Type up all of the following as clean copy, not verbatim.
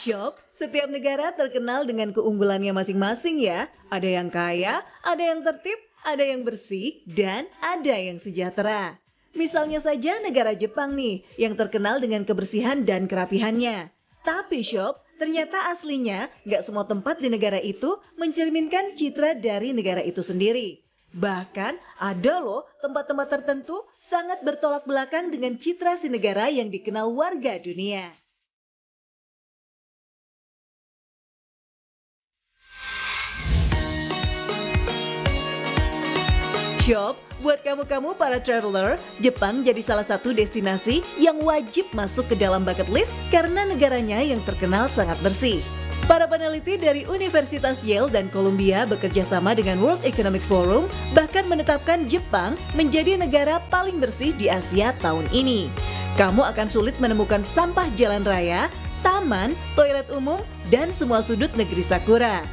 Shop, setiap negara terkenal dengan keunggulannya masing-masing ya. Ada yang kaya, ada yang tertib, ada yang bersih, dan ada yang sejahtera. Misalnya saja negara Jepang nih, yang terkenal dengan kebersihan dan kerapihannya. Tapi Shop, ternyata aslinya nggak semua tempat di negara itu mencerminkan citra dari negara itu sendiri. Bahkan ada loh tempat-tempat tertentu sangat bertolak belakang dengan citra si negara yang dikenal warga dunia. Shop, buat kamu-kamu para traveler, Jepang jadi salah satu destinasi yang wajib masuk ke dalam bucket list karena negaranya yang terkenal sangat bersih. Para peneliti dari Universitas Yale dan Columbia bekerja sama dengan World Economic Forum bahkan menetapkan Jepang menjadi negara paling bersih di Asia tahun ini. Kamu akan sulit menemukan sampah jalan raya, taman, toilet umum, dan semua sudut negeri Sakura.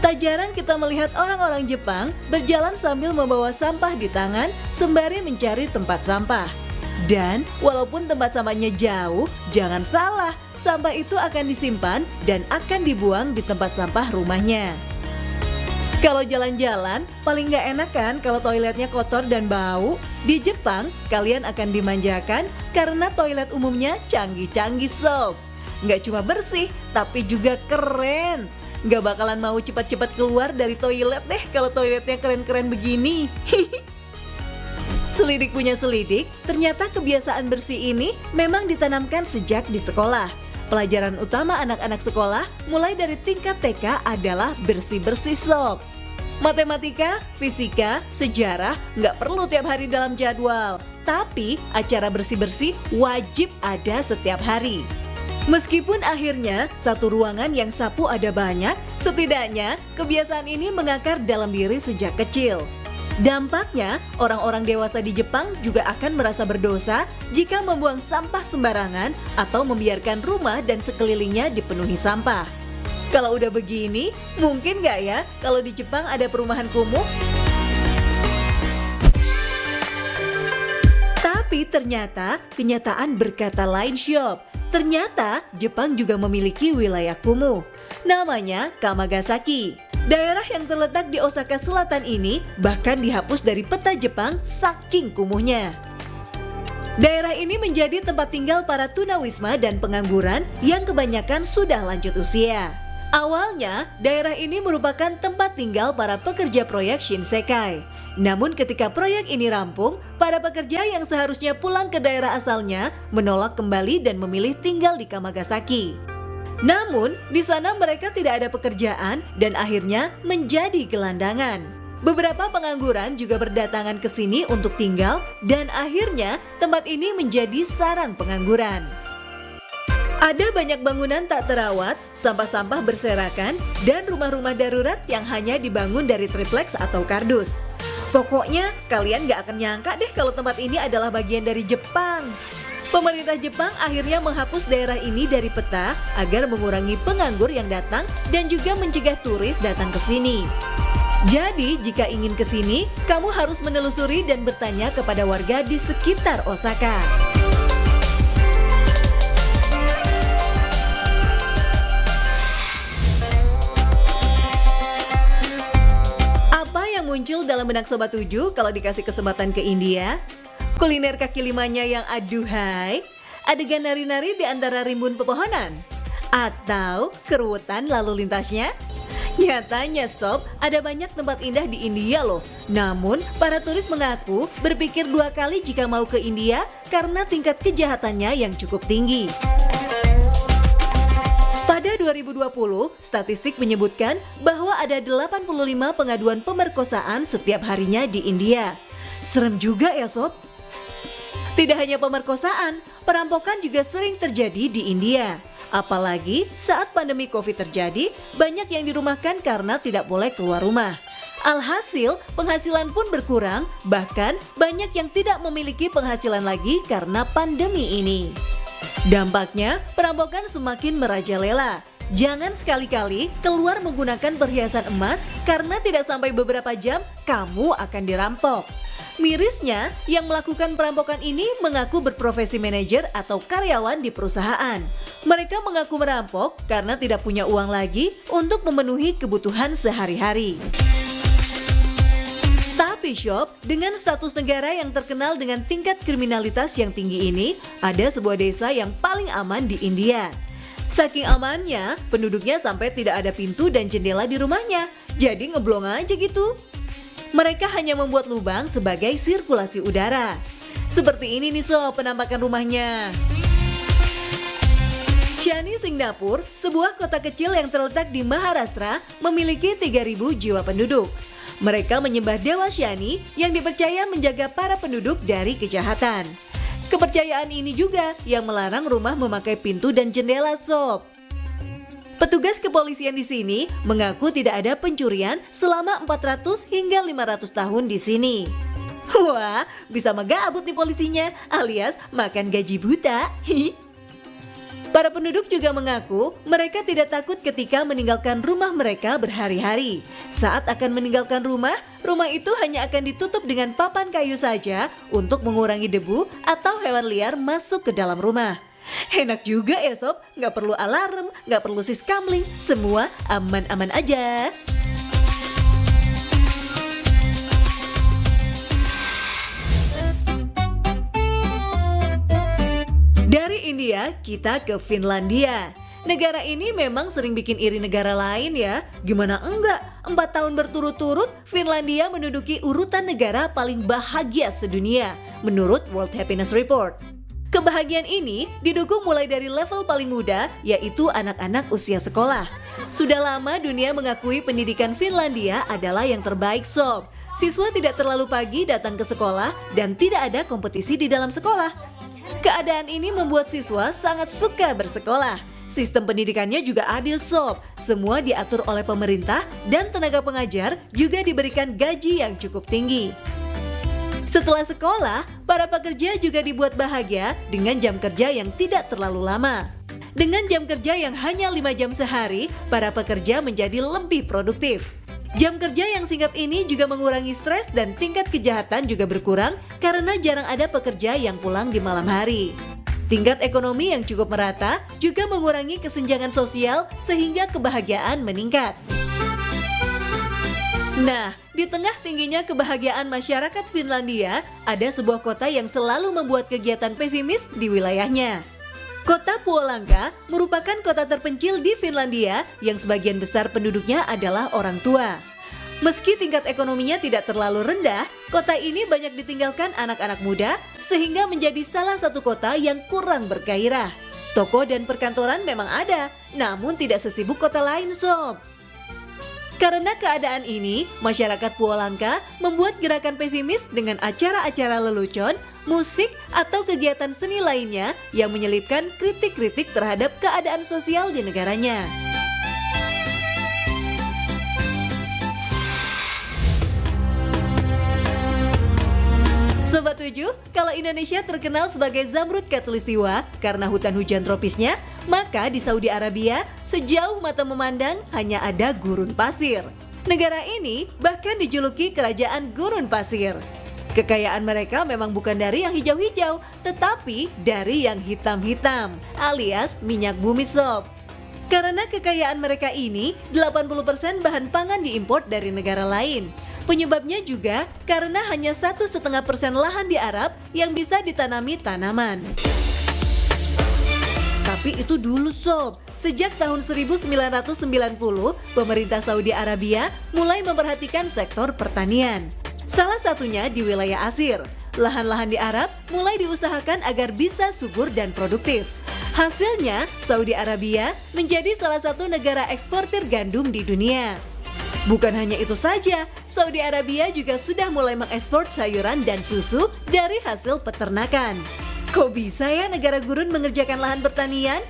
Tak jarang kita melihat orang-orang Jepang berjalan sambil membawa sampah di tangan sembari mencari tempat sampah. Dan walaupun tempat sampahnya jauh, jangan salah, sampah itu akan disimpan dan akan dibuang di tempat sampah rumahnya. Kalau jalan-jalan, paling nggak enak kan kalau toiletnya kotor dan bau? Di Jepang, kalian akan dimanjakan karena toilet umumnya canggih-canggih sob. Nggak cuma bersih, tapi juga keren. Nggak bakalan mau cepat-cepat keluar dari toilet deh kalau toiletnya keren-keren begini. Selidik punya selidik, ternyata kebiasaan bersih ini memang ditanamkan sejak di sekolah. Pelajaran utama anak-anak sekolah mulai dari tingkat TK adalah bersih-bersih sob. Matematika, fisika, sejarah nggak perlu tiap hari dalam jadwal. Tapi acara bersih-bersih wajib ada setiap hari. Meskipun akhirnya satu ruangan yang sapu ada banyak, setidaknya kebiasaan ini mengakar dalam diri sejak kecil. Dampaknya, orang-orang dewasa di Jepang juga akan merasa berdosa jika membuang sampah sembarangan atau membiarkan rumah dan sekelilingnya dipenuhi sampah. Kalau udah begini, mungkin nggak ya kalau di Jepang ada perumahan kumuh? Tapi ternyata kenyataan berkata lain Shop. Ternyata Jepang juga memiliki wilayah kumuh. Namanya Kamagasaki. Daerah yang terletak di Osaka Selatan ini bahkan dihapus dari peta Jepang saking kumuhnya. Daerah ini menjadi tempat tinggal para tunawisma dan pengangguran yang kebanyakan sudah lanjut usia. Awalnya, daerah ini merupakan tempat tinggal para pekerja proyek Shinsekai. Namun ketika proyek ini rampung, para pekerja yang seharusnya pulang ke daerah asalnya menolak kembali dan memilih tinggal di Kamagasaki. Namun, di sana mereka tidak ada pekerjaan dan akhirnya menjadi gelandangan. Beberapa pengangguran juga berdatangan ke sini untuk tinggal dan akhirnya tempat ini menjadi sarang pengangguran. Ada banyak bangunan tak terawat, sampah-sampah berserakan, dan rumah-rumah darurat yang hanya dibangun dari triplex atau kardus. Pokoknya kalian gak akan nyangka deh kalau tempat ini adalah bagian dari Jepang. Pemerintah Jepang akhirnya menghapus daerah ini dari peta agar mengurangi penganggur yang datang dan juga mencegah turis datang ke sini. Jadi jika ingin ke sini, kamu harus menelusuri dan bertanya kepada warga di sekitar Osaka. Muncul dalam benak Sobat 7 kalau dikasih kesempatan ke India? Kuliner kaki limanya yang aduhai? Adegan nari-nari di antara rimbun pepohonan? Atau keruwetan lalu lintasnya? Nyatanya sob, ada banyak tempat indah di India loh. Namun, para turis mengaku berpikir dua kali jika mau ke India karena tingkat kejahatannya yang cukup tinggi. Pada 2020, statistik menyebutkan bahwa ada 85 pengaduan pemerkosaan setiap harinya di India. Serem juga ya sob. Tidak hanya pemerkosaan, perampokan juga sering terjadi di India. Apalagi saat pandemi Covid terjadi, banyak yang dirumahkan karena tidak boleh keluar rumah. Alhasil, penghasilan pun berkurang, bahkan banyak yang tidak memiliki penghasilan lagi karena pandemi ini. Dampaknya, perampokan semakin merajalela. Jangan sekali-kali keluar menggunakan perhiasan emas karena tidak sampai beberapa jam kamu akan dirampok. Mirisnya, yang melakukan perampokan ini mengaku berprofesi manajer atau karyawan di perusahaan. Mereka mengaku merampok karena tidak punya uang lagi untuk memenuhi kebutuhan sehari-hari. Tapi Shop, dengan status negara yang terkenal dengan tingkat kriminalitas yang tinggi ini, ada sebuah desa yang paling aman di India. Saking amannya, penduduknya sampai tidak ada pintu dan jendela di rumahnya, jadi ngeblong aja gitu. Mereka hanya membuat lubang sebagai sirkulasi udara. Seperti ini nih Sob penampakan rumahnya. Shani, Singapura, sebuah kota kecil yang terletak di Maharashtra, memiliki 3.000 jiwa penduduk. Mereka menyembah Dewa Shani yang dipercaya menjaga para penduduk dari kejahatan. Kepercayaan ini juga yang melarang rumah memakai pintu dan jendela Sob. Petugas kepolisian di sini mengaku tidak ada pencurian selama 400 hingga 500 tahun di sini. Wah, bisa megabut nih polisinya, alias makan gaji buta. Para penduduk juga mengaku mereka tidak takut ketika meninggalkan rumah mereka berhari-hari. Saat akan meninggalkan rumah itu hanya akan ditutup dengan papan kayu saja untuk mengurangi debu atau hewan liar masuk ke dalam rumah. Enak juga ya Sob, nggak perlu alarm, nggak perlu siskamling, semua aman-aman aja. Dari India, kita ke Finlandia. Negara ini memang sering bikin iri negara lain ya. Gimana enggak? 4 tahun berturut-turut, Finlandia menduduki urutan negara paling bahagia sedunia menurut World Happiness Report. Kebahagiaan ini didukung mulai dari level paling muda, yaitu anak-anak usia sekolah. Sudah lama dunia mengakui pendidikan Finlandia adalah yang terbaik Sob. Siswa tidak terlalu pagi datang ke sekolah dan tidak ada kompetisi di dalam sekolah. Keadaan ini membuat siswa sangat suka bersekolah. Sistem pendidikannya juga adil Sob. Semua diatur oleh pemerintah dan tenaga pengajar juga diberikan gaji yang cukup tinggi. Setelah sekolah, para pekerja juga dibuat bahagia dengan jam kerja yang tidak terlalu lama. Dengan jam kerja yang hanya 5 jam sehari, para pekerja menjadi lebih produktif. Jam kerja yang singkat ini juga mengurangi stres dan tingkat kejahatan juga berkurang karena jarang ada pekerja yang pulang di malam hari. Tingkat ekonomi yang cukup merata juga mengurangi kesenjangan sosial sehingga kebahagiaan meningkat. Nah, di tengah tingginya kebahagiaan masyarakat Finlandia, ada sebuah kota yang selalu membuat kegiatan pesimis di wilayahnya. Kota Puolanka merupakan kota terpencil di Finlandia yang sebagian besar penduduknya adalah orang tua. Meski tingkat ekonominya tidak terlalu rendah, kota ini banyak ditinggalkan anak-anak muda sehingga menjadi salah satu kota yang kurang bergairah. Toko dan perkantoran memang ada, namun tidak sesibuk kota lain Sob. Karena keadaan ini, masyarakat Puolanka membuat gerakan pesimis dengan acara-acara lelucon, musik, atau kegiatan seni lainnya yang menyelipkan kritik-kritik terhadap keadaan sosial di negaranya. Sobat 7, kalau Indonesia terkenal sebagai Zamrud Khatulistiwa karena hutan hujan tropisnya, maka di Saudi Arabia sejauh mata memandang hanya ada gurun pasir. Negara ini bahkan dijuluki kerajaan gurun pasir. Kekayaan mereka memang bukan dari yang hijau-hijau, tetapi dari yang hitam-hitam, alias minyak bumi Sob. Karena kekayaan mereka ini, 80% bahan pangan diimpor dari negara lain. Penyebabnya juga karena hanya 1,5% lahan di Arab yang bisa ditanami tanaman. Tapi itu dulu Sob, sejak tahun 1990, pemerintah Saudi Arabia mulai memperhatikan sektor pertanian. Salah satunya di wilayah Asir. Lahan-lahan di Arab mulai diusahakan agar bisa subur dan produktif. Hasilnya, Saudi Arabia menjadi salah satu negara eksportir gandum di dunia. Bukan hanya itu saja, Saudi Arabia juga sudah mulai mengekspor sayuran dan susu dari hasil peternakan. Kok bisa ya negara gurun mengerjakan lahan pertanian?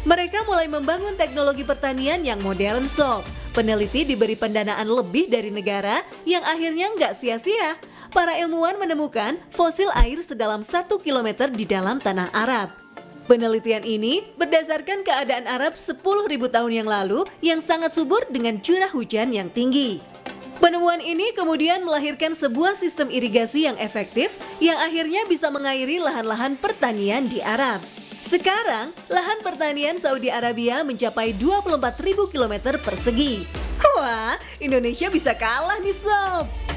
Mereka mulai membangun teknologi pertanian yang modern Sob. Peneliti diberi pendanaan lebih dari negara yang akhirnya nggak sia-sia. Para ilmuwan menemukan fosil air sedalam 1 kilometer di dalam tanah Arab. Penelitian ini berdasarkan keadaan Arab 10.000 tahun yang lalu yang sangat subur dengan curah hujan yang tinggi. Penemuan ini kemudian melahirkan sebuah sistem irigasi yang efektif yang akhirnya bisa mengairi lahan-lahan pertanian di Arab. Sekarang, lahan pertanian Saudi Arabia mencapai 24.000 km persegi. Wah, Indonesia bisa kalah nih sob!